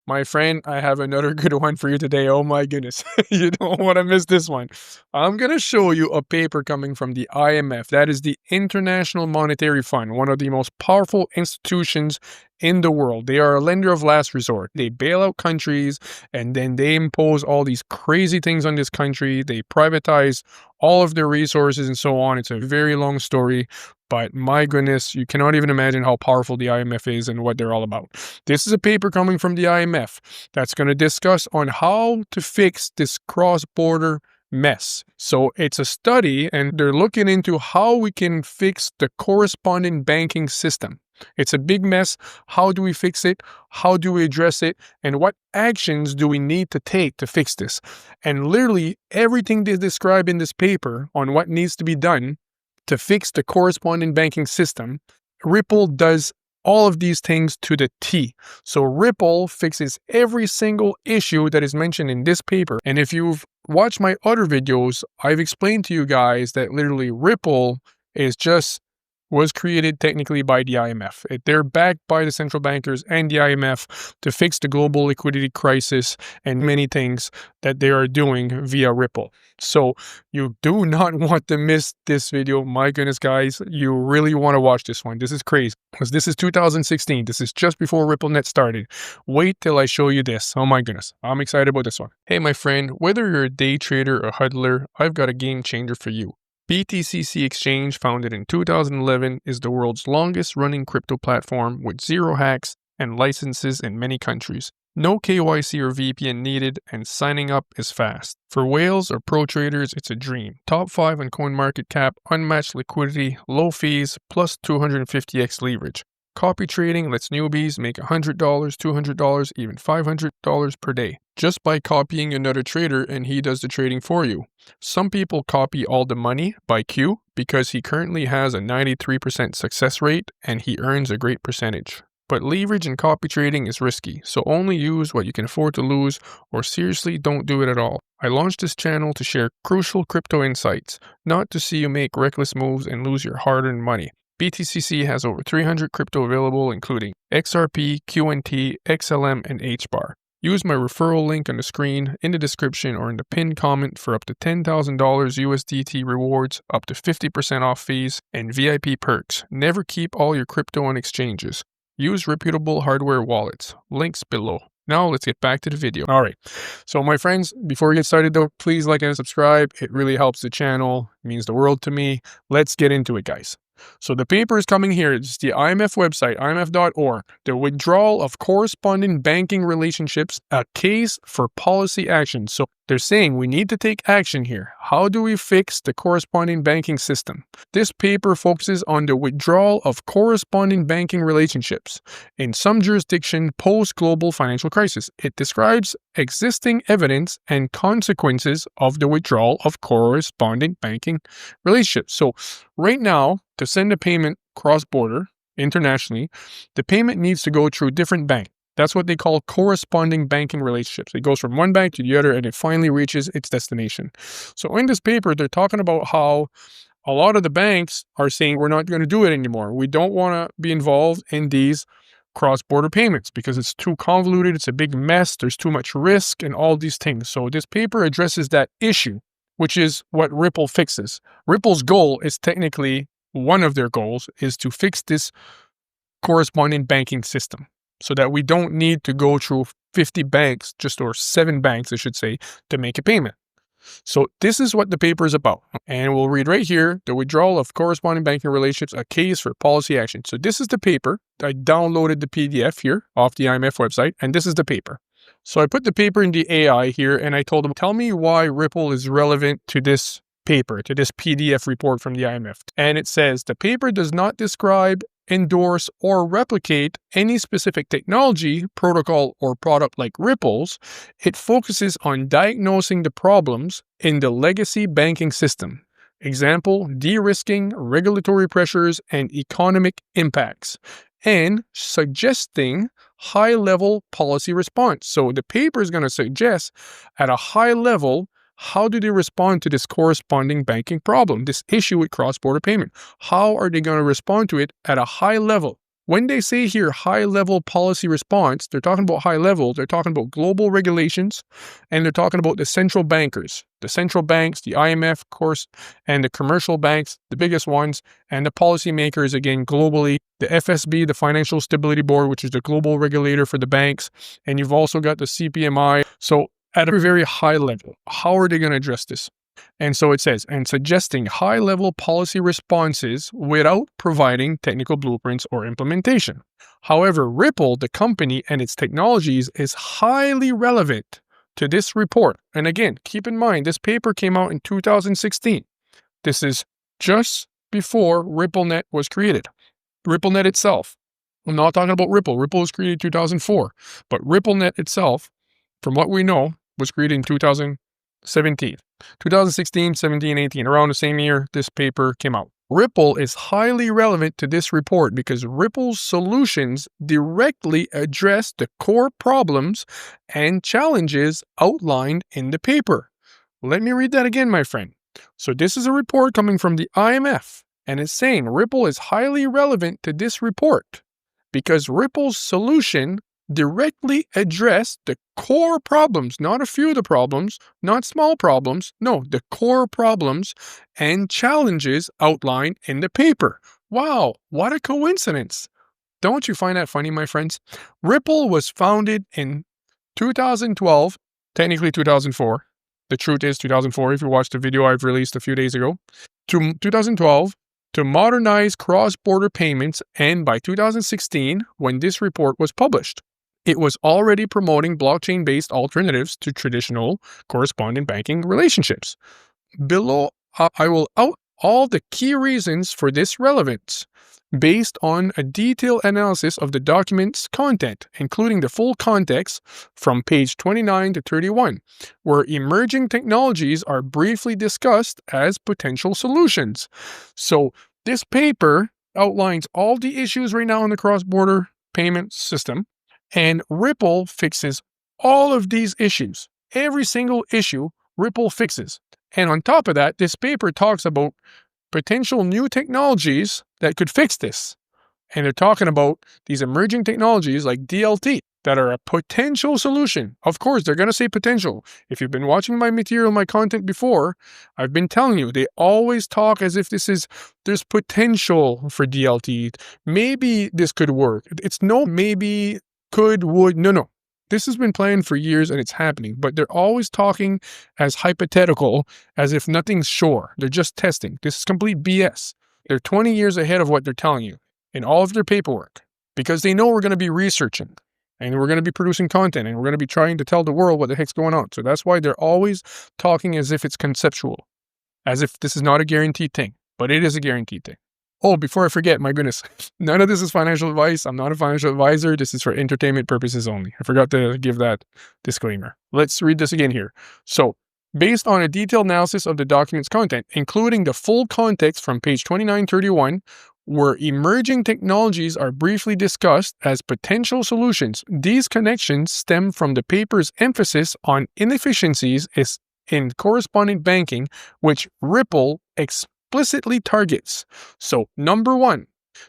My friend, I have another good one for you today. Oh my goodness. You don't want to miss this one. I'm going to show you a paper coming from the IMF. That is the International Monetary Fund, one of the most powerful institutions in the world. They are a lender of last resort. They bail out countries and then they impose all these crazy things on this country. They privatize all of their resources and so on. It's a very long story, but my goodness, you cannot even imagine how powerful the IMF is and what they're all about. This is a paper coming from the IMF that's going to discuss on how to fix this cross-border mess. So it's a study and they're looking into how we can fix the correspondent banking system. It's a big mess. How do we fix it? How do we address it? And what actions do we need to take to fix this? And literally everything they describe in this paper on what needs to be done to fix the correspondent banking system, Ripple does all of these things to the T. So Ripple fixes every single issue that is mentioned in this paper. And if you've watched my other videos, I've explained to you guys that literally Ripple was created technically by the IMF. They're backed by the central bankers and the IMF to fix the global liquidity crisis and many things that they are doing via Ripple. So you do not want to miss this video. My goodness, guys, you really want to watch this one. This is crazy because this is 2016. This is just before RippleNet started. Wait till I show you this. Oh my goodness, I'm excited about this one. Hey, my friend, whether you're a day trader or hodler, I've got a game changer for you. BTCC Exchange, founded in 2011, is the world's longest running crypto platform with 0 hacks and licenses in many countries. No KYC or VPN needed, and signing up is fast. For whales or pro traders, it's a dream. Top 5 on CoinMarketCap, unmatched liquidity, low fees, plus 250x leverage. Copy trading lets newbies make $100, $200, even $500 per day, just by copying another trader and he does the trading for you. Some people copy all the money by Q because he currently has a 93% success rate and he earns a great percentage. But leverage and copy trading is risky, so only use what you can afford to lose or seriously don't do it at all. I launched this channel to share crucial crypto insights, not to see you make reckless moves and lose your hard-earned money. BTCC has over 300 crypto available, including XRP, QNT, XLM, and HBAR. Use my referral link on the screen, in the description, or in the pinned comment for up to $10,000 USDT rewards, up to 50% off fees, and VIP perks. Never keep all your crypto on exchanges. Use reputable hardware wallets. Links below. Now let's get back to the video. All right. So my friends, before we get started though, please like and subscribe. It really helps the channel. It means the world to me. Let's get into it, guys. So the paper is coming here. It's the IMF website, imf.org. The withdrawal of correspondent banking relationships, a case for policy action. So they're saying we need to take action here. How do we fix the corresponding banking system? This paper focuses on the withdrawal of corresponding banking relationships in some jurisdiction post-global financial crisis. It describes existing evidence and consequences of the withdrawal of corresponding banking relationships. So right now, to send a payment cross-border, internationally, the payment needs to go through different banks. That's what they call corresponding banking relationships. It goes from one bank to the other and it finally reaches its destination. So in this paper, they're talking about how a lot of the banks are saying we're not going to do it anymore. We don't want to be involved in these cross-border payments because it's too convoluted, it's a big mess, there's too much risk and all these things. So this paper addresses that issue, which is what Ripple fixes. Ripple's goal is technically, one of their goals is to fix this corresponding banking system so that we don't need to go through 50 banks, or 7 banks, I should say, to make a payment. So this is what the paper is about. And we'll read right here, the withdrawal of corresponding banking relationships, a case for policy action. So this is the paper. I downloaded the PDF here off the IMF website, and this is the paper. So I put the paper in the AI here, and I told them, tell me why Ripple is relevant to this paper, to this PDF report from the IMF. And it says, the paper does not describe, endorse, or replicate any specific technology, protocol, or product like Ripple's. It focuses on diagnosing the problems in the legacy banking system. Example, de-risking, regulatory pressures, and economic impacts, and suggesting high-level policy response. So the paper is going to suggest at a high level, how do they respond to this corresponding banking problem, this issue with cross-border payment? How are they going to respond to it at a high level? When they say here high-level policy response, they're talking about high level, they're talking about global regulations, and they're talking about the central bankers, the central banks, the IMF, of course, and the commercial banks, the biggest ones, and the policymakers, again, globally, the FSB, the Financial Stability Board, which is the global regulator for the banks, and you've also got the CPMI. So at a very high level, how are they going to address this? And so it says, and suggesting high-level policy responses without providing technical blueprints or implementation. However, Ripple, the company and its technologies, is highly relevant to this report. And again, keep in mind, this paper came out in 2016. This is just before RippleNet was created. RippleNet itself. I'm not talking about Ripple. Ripple was created in 2004. But RippleNet itself, from what we know, was created in 2017. 2016, 17, 18, around the same year this paper came out. Ripple is highly relevant to this report because Ripple's solutions directly address the core problems and challenges outlined in the paper. Let me read that again, my friend. So this is a report coming from the IMF, and it's saying Ripple is highly relevant to this report because Ripple's solution directly address the core problems, not a few of the problems, not small problems, no, the core problems and challenges outlined in the paper. Wow, what a coincidence. Don't you find that funny, my friends? Ripple was founded in 2012, technically 2004. The truth is 2004, if you watched the video I've released a few days ago, to 2012, to modernize cross-border payments, and by 2016, when this report was published, it was already promoting blockchain-based alternatives to traditional correspondent banking relationships. Below, I will out all the key reasons for this relevance based on a detailed analysis of the document's content, including the full context from page 29 to 31, where emerging technologies are briefly discussed as potential solutions. So this paper outlines all the issues right now in the cross-border payment system, and Ripple fixes all of these issues. Every single issue, Ripple fixes. And on top of that, this paper talks about potential new technologies that could fix this. And they're talking about these emerging technologies like DLT that are a potential solution. Of course, they're going to say potential. If you've been watching my material, my content before, I've been telling you, they always talk as if there's potential for DLT. Maybe this could work. It's no maybe, could, would, no. This has been planned for years and it's happening, but they're always talking as hypothetical, as if nothing's sure. They're just testing. This is complete BS. They're 20 years ahead of what they're telling you in all of their paperwork because they know we're going to be researching and we're going to be producing content and we're going to be trying to tell the world what the heck's going on. So that's why they're always talking as if it's conceptual, as if this is not a guaranteed thing, but it is a guaranteed thing. Oh, before I forget, my goodness, none of this is financial advice. I'm not a financial advisor. This is for entertainment purposes only. I forgot to give that disclaimer. Let's read this again here. So, based on a detailed analysis of the document's content, including the full context from page 2931, where emerging technologies are briefly discussed as potential solutions, these connections stem from the paper's emphasis on inefficiencies in correspondent banking, which Ripple explicitly targets. So, number one,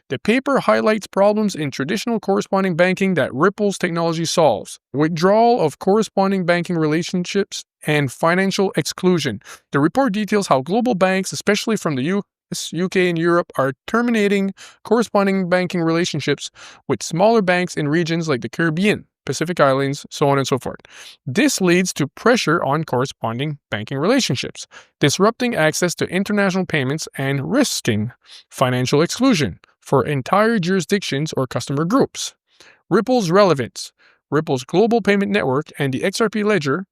the paper highlights problems in traditional corresponding banking that Ripple's technology solves. Withdrawal of corresponding banking relationships and financial exclusion. The report details how global banks, especially from the US, UK, and Europe, are terminating corresponding banking relationships with smaller banks in regions like the Caribbean, Pacific Islands, so on and so forth. This leads to pressure on corresponding banking relationships, disrupting access to international payments and risking financial exclusion for entire jurisdictions or customer groups. Ripple's relevance. Ripple's global payment network and the XRP Ledger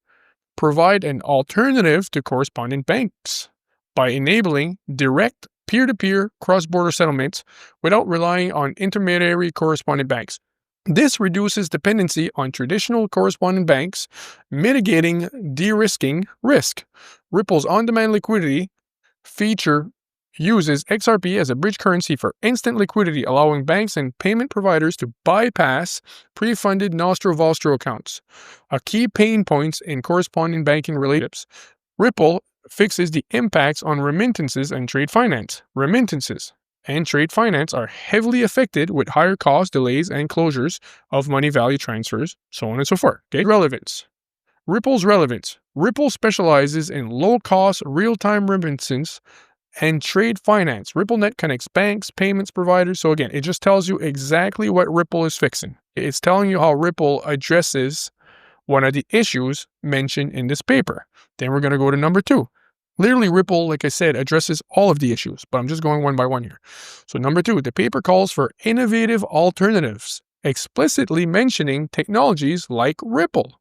provide an alternative to correspondent banks by enabling direct peer-to-peer cross-border settlements without relying on intermediary correspondent banks. This reduces dependency on traditional correspondent banks, mitigating de-risking risk. Ripple's on-demand liquidity feature uses XRP as a bridge currency for instant liquidity, allowing banks and payment providers to bypass pre-funded nostro-vostro accounts. A key pain points in corresponding banking relationships. Ripple fixes the impacts on remittances and trade finance. Remittances. and trade finance are heavily affected with higher costs, delays, and closures of money value transfers, so on and so forth. Okay, relevance. Ripple's relevance. Ripple specializes in low-cost, real-time remittances and trade finance. RippleNet connects banks, payments providers. So again, it just tells you exactly what Ripple is fixing. It's telling you how Ripple addresses one of the issues mentioned in this paper. Then we're going to go to number 2. Clearly, Ripple, like I said, addresses all of the issues, but I'm just going one by one here. So number 2, the paper calls for innovative alternatives, explicitly mentioning technologies like Ripple.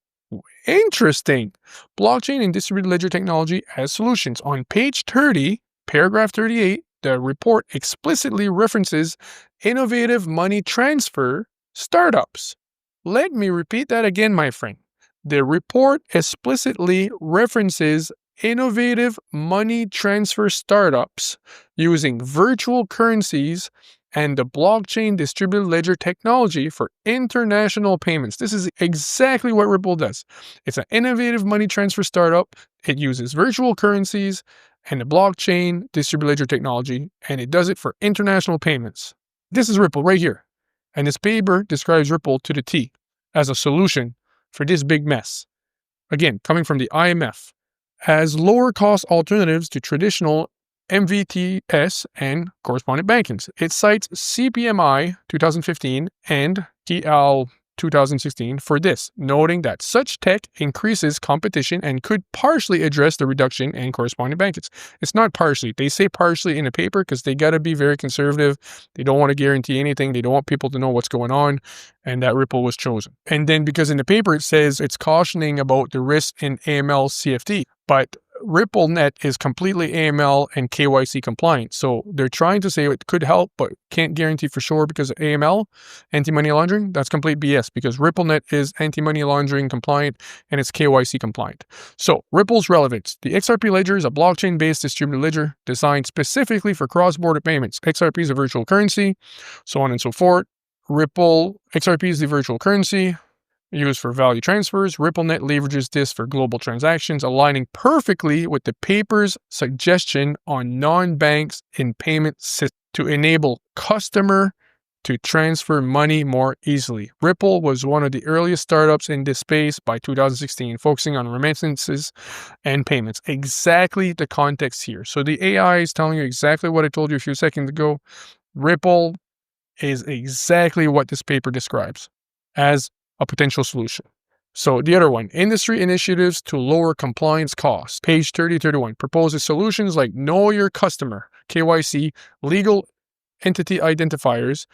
Interesting. Blockchain and distributed ledger technology as solutions. On page 30, paragraph 38, the report explicitly references innovative money transfer startups. Let me repeat that again, my friend. The report explicitly references innovative money transfer startups using virtual currencies and the blockchain distributed ledger technology for international payments. This is exactly what Ripple does. It's an innovative money transfer startup. It uses virtual currencies and the blockchain distributed ledger technology, and it does it for international payments. This is Ripple right here. And this paper describes Ripple to the T as a solution for this big mess. Again, coming from the IMF, as lower cost alternatives to traditional MVTS and correspondent bankings. It cites CPMI 2015 and TL 2016 for this, noting that such tech increases competition and could partially address the reduction in correspondent bankings. It's not partially. They say partially in the paper because they got to be very conservative. They don't want to guarantee anything. They don't want people to know what's going on, and that Ripple was chosen. And then because in the paper it says it's cautioning about the risk in AML CFT, but RippleNet is completely AML and KYC compliant. So they're trying to say it could help, but can't guarantee for sure because of AML, anti-money laundering. That's complete BS because RippleNet is anti-money laundering compliant and it's KYC compliant. So Ripple's relevance. The XRP Ledger is a blockchain-based distributed ledger designed specifically for cross-border payments. XRP is a virtual currency, so on and so forth. Ripple, XRP is the virtual currency used for value transfers. RippleNet leverages this for global transactions, aligning perfectly with the paper's suggestion on non-banks in payment systems to enable customer to transfer money more easily. Ripple was one of the earliest startups in this space by 2016, focusing on remittances and payments. Exactly the context here. So the AI is telling you exactly what I told you a few seconds ago. Ripple is exactly what this paper describes as a potential solution. So the other one, industry initiatives to lower compliance costs. Page 30-31 proposes solutions like know your customer, KYC, legal entity identifiers,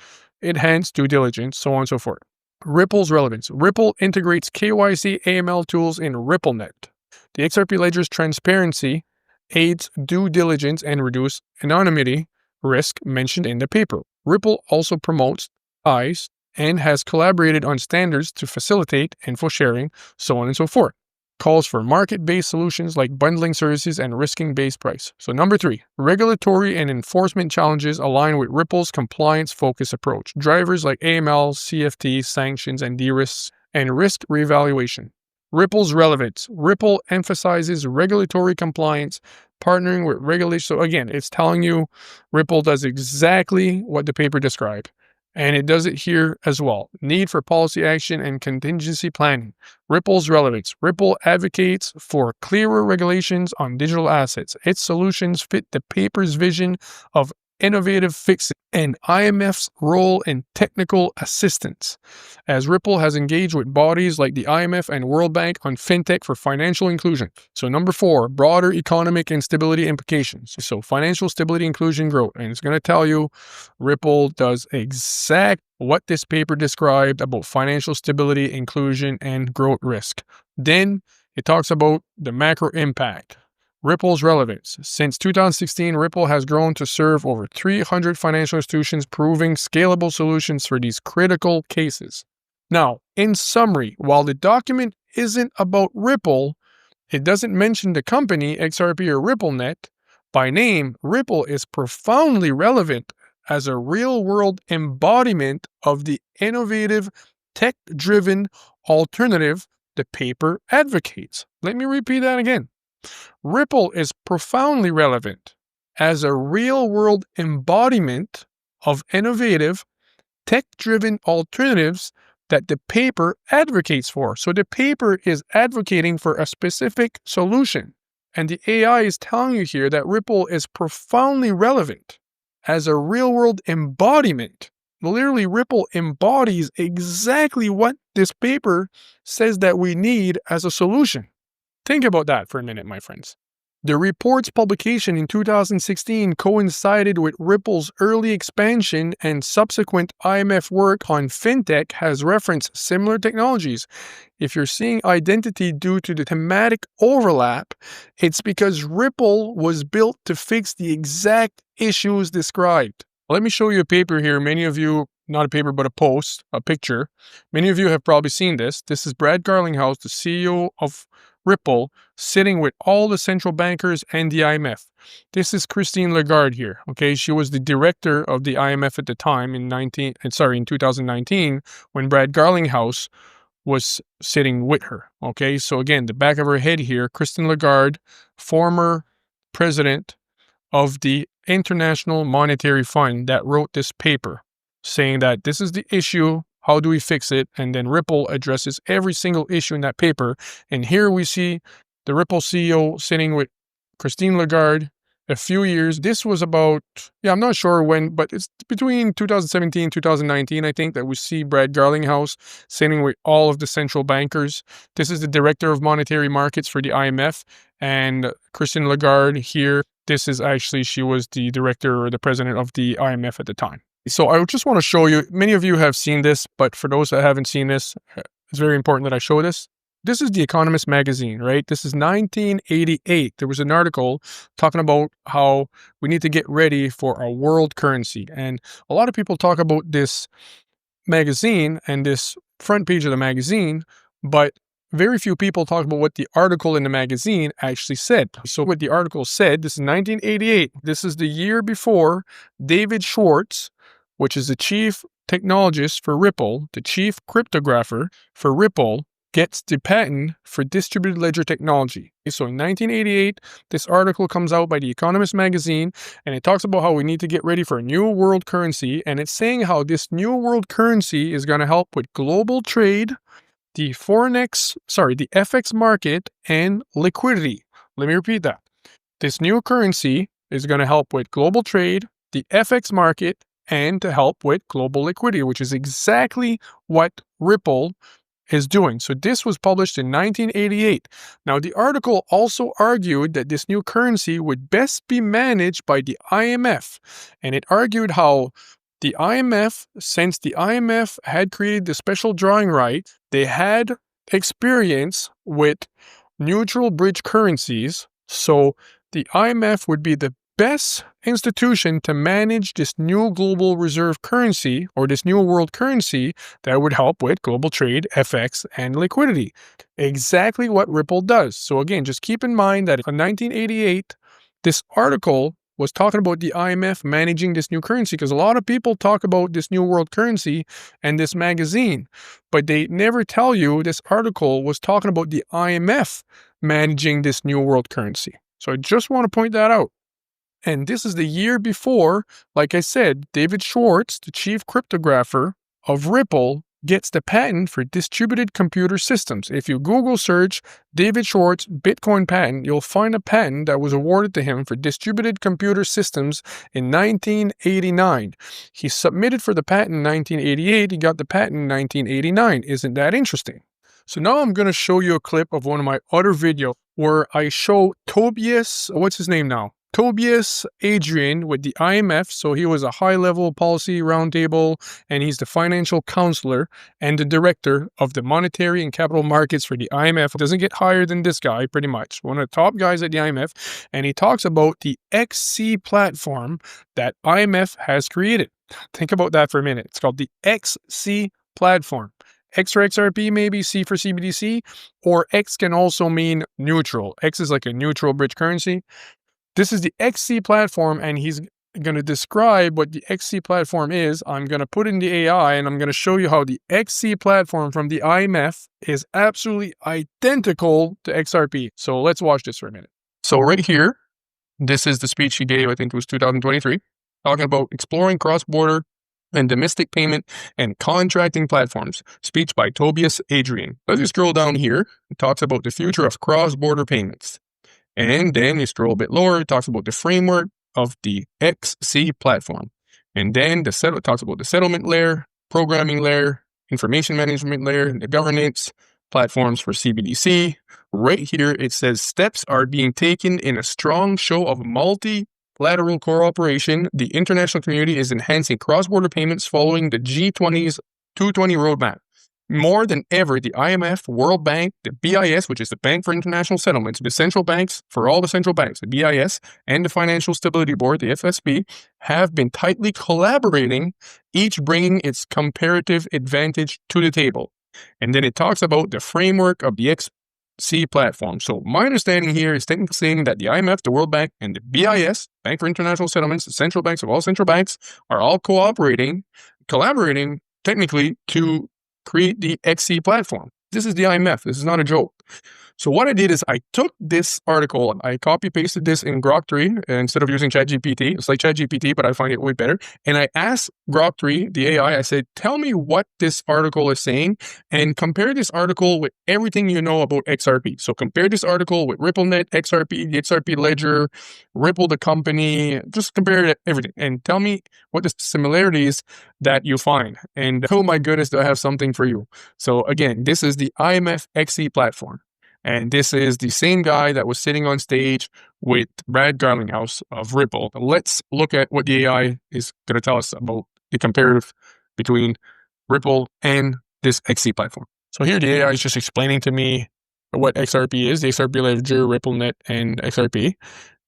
enhanced due diligence, so on and so forth. Ripple's relevance. Ripple integrates KYC AML tools in RippleNet. The XRP Ledger's transparency aids due diligence and reduce anonymity risk mentioned in the paper. Ripple also promotes eyes and has collaborated on standards to facilitate info sharing, so on and so forth. Calls for market-based solutions like bundling services and risking-based price. So number 3, regulatory and enforcement challenges align with Ripple's compliance-focused approach. Drivers like AML, CFT, sanctions, and de-risks, and risk reevaluation. Ripple's relevance. Ripple emphasizes regulatory compliance, partnering with regulation. So again, it's telling you Ripple does exactly what the paper described. And it does it here as well. Need for policy action and contingency planning. Ripple's relevance. Ripple advocates for clearer regulations on digital assets. Its solutions fit the paper's vision of innovative fixing and IMF's role in technical assistance, as Ripple has engaged with bodies like the IMF and World Bank on fintech for financial inclusion. So number 4, broader economic and stability implications. So financial stability, inclusion, growth. And it's going to tell you Ripple does exact what this paper described about financial stability, inclusion, and growth risk. Then it talks about the macro impact. Ripple's relevance. Since 2016, Ripple has grown to serve over 300 financial institutions, proving scalable solutions for these critical cases. Now, in summary, while the document isn't about Ripple, it doesn't mention the company, XRP or RippleNet. By name, Ripple is profoundly relevant as a real-world embodiment of the innovative, tech-driven alternative the paper advocates. Let me repeat that again. Ripple is profoundly relevant as a real-world embodiment of innovative, tech-driven alternatives that the paper advocates for. So the paper is advocating for a specific solution. And the AI is telling you here that Ripple is profoundly relevant as a real-world embodiment. Literally, Ripple embodies exactly what this paper says that we need as a solution. Think about that for a minute, my friends. The report's publication in 2016 coincided with Ripple's early expansion, and subsequent IMF work on fintech has referenced similar technologies. If you're seeing identity due to the thematic overlap, it's because Ripple was built to fix the exact issues described. Let me show you a paper here. Many of you, not a paper, but a post, a picture. Many of you have probably seen this. This is Brad Garlinghouse, the CEO of Ripple, sitting with all the central bankers and the IMF. This is Christine Lagarde here. Okay, she was the director of the IMF at the time in 2019 when Brad Garlinghouse was sitting with her. Okay, so again, the back of her head here, Christine Lagarde, former president of the International Monetary Fund, that wrote this paper saying that this is the issue. How do we fix it? And then Ripple addresses every single issue in that paper. And here we see the Ripple CEO sitting with Christine Lagarde a few years. This was about, I'm not sure when, but it's between 2017 and 2019, I think, that we see Brad Garlinghouse sitting with all of the central bankers. This is the director of monetary markets for the IMF. And Christine Lagarde here, this is actually, she was the director or the president of the IMF at the time. So I just want to show you, many of you have seen this, but for those that haven't seen this, it's very important that I show this. This is the Economist magazine, right? This is 1988. There was an article talking about how we need to get ready for a world currency. And a lot of people talk about this magazine and this front page of the magazine, but very few people talk about what the article in the magazine actually said. So what the article said, this is 1988. This is the year before David Schwartz, which is the chief technologist for Ripple, the chief cryptographer for Ripple, gets the patent for distributed ledger technology. So in 1988, this article comes out by the Economist magazine, and it talks about how we need to get ready for a new world currency, and it's saying how this new world currency is going to help with global trade, the FX market, and liquidity. Let me repeat that. This new currency is going to help with global trade, the FX market, and to help with global liquidity, which is exactly what Ripple is doing. So this was published in 1988. Now, the article also argued that this new currency would best be managed by the IMF, and it argued how the IMF, since the IMF had created the special drawing right, they had experience with neutral bridge currencies, so the IMF would be the best institution to manage this new global reserve currency, or this new world currency that would help with global trade, FX, and liquidity. Exactly what Ripple does. So again, just keep in mind that in 1988, this article was talking about the IMF managing this new currency, because a lot of people talk about this new world currency and this magazine, but they never tell you this article was talking about the IMF managing this new world currency. So I just want to point that out. And this is the year before, like I said, David Schwartz, the chief cryptographer of Ripple, gets the patent for distributed computer systems. If you Google search David Schwartz Bitcoin patent, you'll find a patent that was awarded to him for distributed computer systems in 1989. He submitted for the patent in 1988. He got the patent in 1989. Isn't that interesting? So now I'm going to show you a clip of one of my other videos where I show Tobias, what's his name now? Tobias Adrian with the IMF. So he was a high-level policy roundtable, and he's the financial counselor and the director of the monetary and capital markets for the IMF. It doesn't get higher than this guy, pretty much. One of the top guys at the IMF. And he talks about the XC platform that IMF has created. Think about that for a minute. It's called the XC platform. X for XRP, maybe C for CBDC, or X can also mean neutral. X is like a neutral bridge currency. This is the XC platform, and he's going to describe what the XC platform is. I'm going to put in the AI, and I'm going to show you how the XC platform from the IMF is absolutely identical to XRP. So let's watch this for a minute. So right here, This is the speech he gave, I think it was 2023, talking about exploring cross-border and domestic payment and contracting platforms. Speech by Tobias Adrian. Let's just scroll down here. It talks about the future of cross-border payments. And then you scroll a bit lower, it talks about the framework of the XC platform. And then it talks about the settlement layer, programming layer, information management layer, and the governance platforms for CBDC. Right here, it says steps are being taken in a strong show of multilateral cooperation. The international community is enhancing cross-border payments following the G20's 220 roadmap. More than ever, the IMF, World Bank, the BIS, which is the Bank for International Settlements, the central banks for all the central banks, the BIS, and the Financial Stability Board, the FSB, have been tightly collaborating, each bringing its comparative advantage to the table. And then it talks about the framework of the XC platform. So my understanding here is technically saying that the IMF, the World Bank, and the BIS, Bank for International Settlements, the central banks of all central banks, are all collaborating technically to create the XC platform. This is the IMF. This is not a joke. So what I did is I took this article, I copy-pasted this in Grok 3 instead of using ChatGPT. It's like ChatGPT, but I find it way better. And I asked Grok 3, the AI, I said, tell me what this article is saying and compare this article with everything you know about XRP. So compare this article with RippleNet, XRP, the XRP Ledger, Ripple the company, just compare everything and tell me what the similarities that you find. And oh my goodness, do I have something for you. So again, this is the IMF XC platform. And this is the same guy that was sitting on stage with Brad Garlinghouse of Ripple. Let's look at what the AI is going to tell us about the comparative between Ripple and this XC platform. So here the AI is just explaining to me what XRP is, the XRP Ledger, RippleNet, and XRP.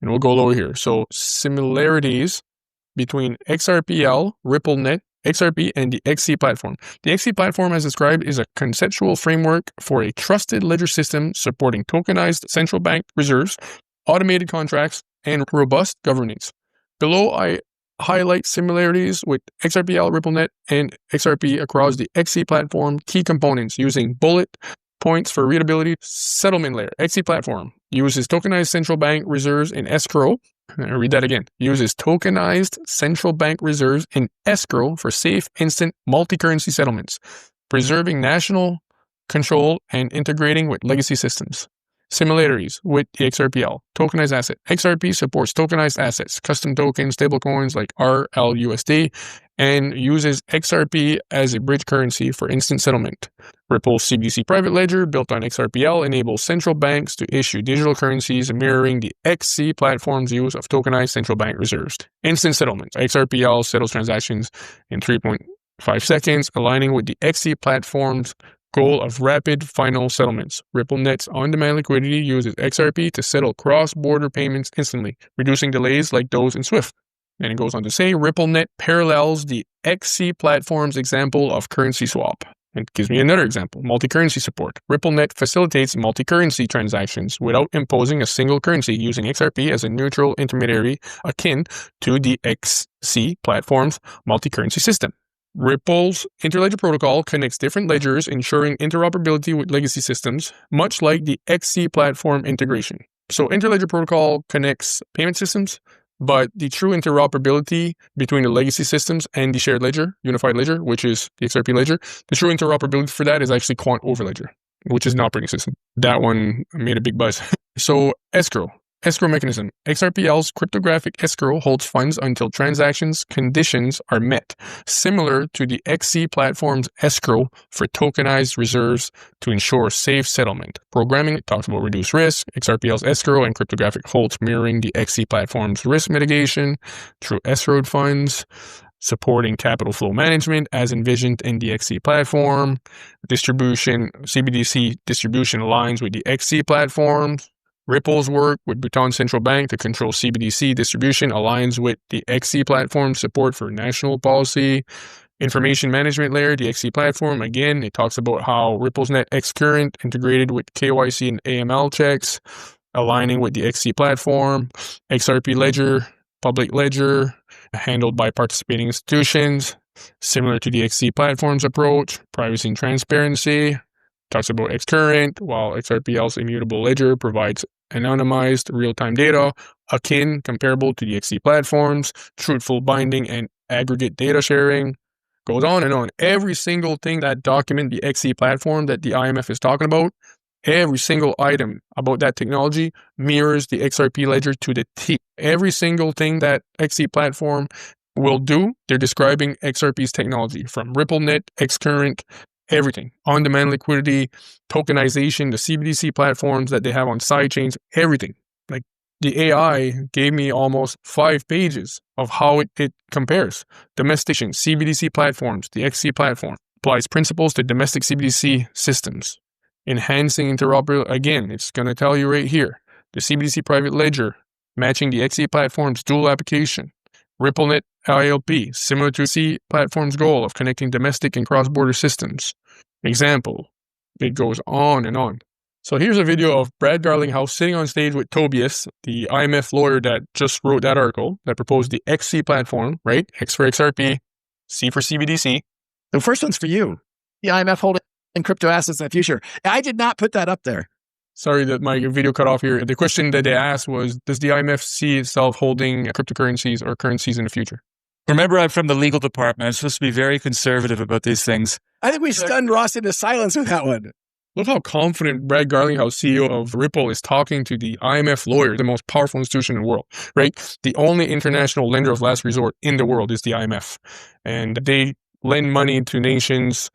And we'll go lower here. So similarities between XRPL, RippleNet, XRP, and the XC platform. The XC platform, as described, is a conceptual framework for a trusted ledger system supporting tokenized central bank reserves, automated contracts, and robust governance. Below, I highlight similarities with XRPL, RippleNet, and XRP across the XC platform key components using bullet points for readability. Settlement layer. XC platform uses tokenized central bank reserves in escrow. I'll read that again. Uses tokenized central bank reserves in escrow for safe, instant, multi-currency settlements, preserving national control and integrating with legacy systems. Similarities with the XRPL. Tokenized asset. XRP supports tokenized assets, custom tokens, stablecoins like RLUSD, and uses XRP as a bridge currency for instant settlement. Ripple's CBDC private ledger, built on XRPL, enables central banks to issue digital currencies mirroring the XC platform's use of tokenized central bank reserves. Instant settlement. XRPL settles transactions in 3.5 seconds, aligning with the XC platform's goal of rapid final settlements. RippleNet's on-demand liquidity uses XRP to settle cross-border payments instantly, reducing delays like those in SWIFT. And it goes on to say, RippleNet parallels the XC platform's example of currency swap. It gives me another example, multi-currency support. RippleNet facilitates multi-currency transactions without imposing a single currency, using XRP as a neutral intermediary akin to the XC platform's multi-currency system. Ripple's interledger protocol connects different ledgers, ensuring interoperability with legacy systems, much like the XC platform integration. So interledger protocol connects payment systems, but the true interoperability between the legacy systems and the shared ledger, unified ledger, which is the XRP ledger, the true interoperability for that is actually Quant Overledger, which is an operating system. That one made a big buzz. So escrow mechanism. XRPL's cryptographic escrow holds funds until transactions conditions are met, similar to the XC platform's escrow for tokenized reserves to ensure safe settlement. Programming talks about reduced risk. XRPL's escrow and cryptographic holds mirroring the XC platform's risk mitigation through escrowed funds, supporting capital flow management as envisioned in the XC platform. CBDC distribution aligns with the XC platform. Ripple's work with Bhutan Central Bank to control CBDC distribution aligns with the XC platform support for national policy. Information management layer, the XC platform, again, it talks about how Ripple's Net X Current integrated with KYC and AML checks, aligning with the XC platform. XRP Ledger, public ledger, handled by participating institutions, similar to the XC platform's approach. Privacy and transparency. Talks about X Current, while XRPL's immutable ledger provides anonymized real-time data, akin, comparable to the XC platforms, truthful binding and aggregate data sharing. Goes on and on. Every single thing that document the XC platform that the IMF is talking about, every single item about that technology mirrors the XRP ledger to the T. Every single thing that XC platform will do, they're describing XRP's technology, from RippleNet, Xcurrent, everything. On-demand liquidity, tokenization, the CBDC platforms that they have on sidechains, everything. Like, the AI gave me almost 5 pages of how it compares. Domestication, CBDC platforms, the XC platform, applies principles to domestic CBDC systems. Enhancing interoperability, again, it's going to tell you right here. The CBDC private ledger, matching the XC platform's dual application. RippleNet ILP, similar to C platform's goal of connecting domestic and cross-border systems. Example, it goes on and on. So here's a video of Brad Garlinghouse sitting on stage with Tobias, the IMF lawyer that just wrote that article that proposed the XC platform, right? X for XRP, C for CBDC. The first one's for you. The IMF holding crypto assets in the future. I did not put that up there. Sorry that my video cut off here. The question that they asked was, does the IMF see itself holding cryptocurrencies or currencies in the future? Remember, I'm from the legal department. I'm supposed to be very conservative about these things. I think we stunned Ross into silence with that one. Look how confident Brad Garlinghouse, CEO of Ripple, is talking to the IMF lawyer, the most powerful institution in the world, right? The only international lender of last resort in the world is the IMF. And they lend money to nations,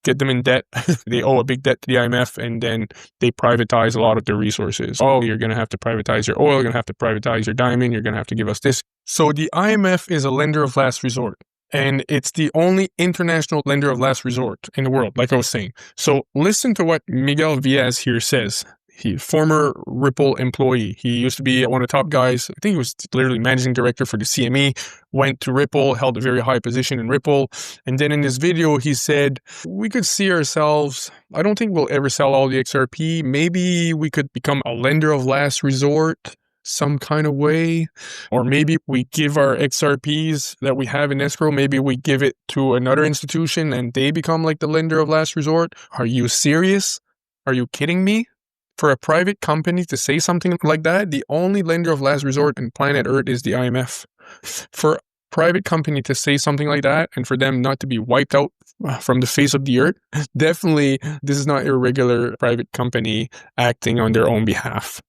get them in debt. They owe a big debt to the IMF, and then they privatize a lot of their resources. Oh, you're going to have to privatize your oil, you're going to have to privatize your diamond, you're going to have to give us this. So the IMF is a lender of last resort. And it's the only international lender of last resort in the world, like I was saying. So listen to what Miguel Viaz here says. He, former Ripple employee. He used to be one of the top guys. I think he was literally managing director for the CME, went to Ripple, held a very high position in Ripple. And then in this video, he said, we could see ourselves, I don't think we'll ever sell all the XRP. Maybe we could become a lender of last resort some kind of way, or maybe we give our XRPs that we have in escrow, maybe we give it to another institution and they become like the lender of last resort. Are you serious? Are you kidding me? For a private company to say something like that, the only lender of last resort on planet Earth is the IMF. For a private company to say something like that and for them not to be wiped out from the face of the earth, definitely this is not a regular private company acting on their own behalf.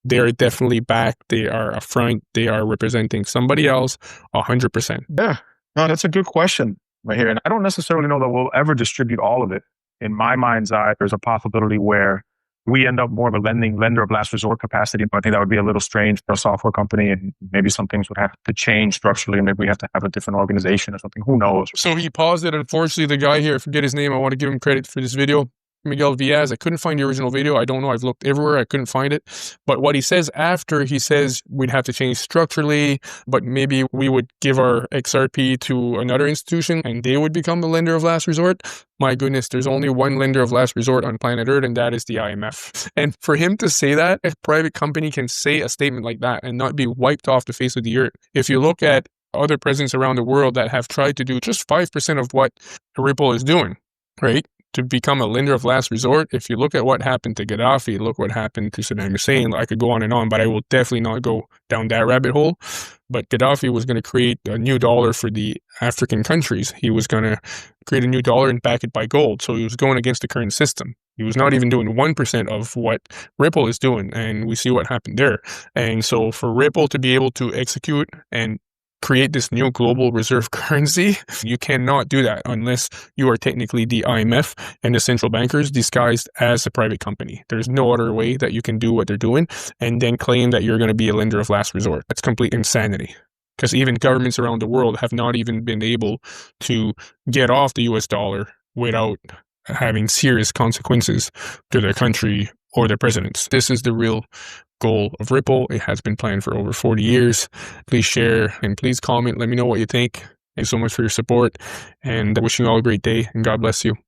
They are definitely back. They are a front. They are representing somebody else 100%. Yeah, no, that's a good question right here. And I don't necessarily know that we'll ever distribute all of it. In my mind's eye, there's a possibility where we end up more of a lender of last resort capacity. I think that would be a little strange for a software company, and maybe some things would have to change structurally. Maybe we have to have a different organization or something. Who knows? So he paused it. Unfortunately, the guy here, I forget his name. I want to give him credit for this video. Miguel Viaz. I couldn't find the original video. I don't know. I've looked everywhere. I couldn't find it. But what he says after, he says we'd have to change structurally, but maybe we would give our XRP to another institution and they would become the lender of last resort. My goodness, there's only one lender of last resort on planet Earth, and that is the IMF. And for him to say that, a private company can say a statement like that and not be wiped off the face of the earth. If you look at other presidents around the world that have tried to do just 5% of what Ripple is doing, right? To become a lender of last resort. If you look at what happened to Gaddafi, look what happened to Saddam Hussein. I could go on and on, but I will definitely not go down that rabbit hole. But Gaddafi was going to create a new dollar for the African countries. He was going to create a new dollar and back it by gold. So he was going against the current system. He was not even doing 1% of what Ripple is doing. And we see what happened there. And so for Ripple to be able to execute and create this new global reserve currency, you cannot do that unless you are technically the IMF and the central bankers disguised as a private company. There's no other way that you can do what they're doing and then claim that you're going to be a lender of last resort. That's complete insanity. Because even governments around the world have not even been able to get off the US dollar without having serious consequences to their country or their presidents. This is the real goal of Ripple. It has been planned for over 40 years. Please share and please comment. Let me know what you think. Thanks so much for your support, and wishing you all a great day, and God bless you.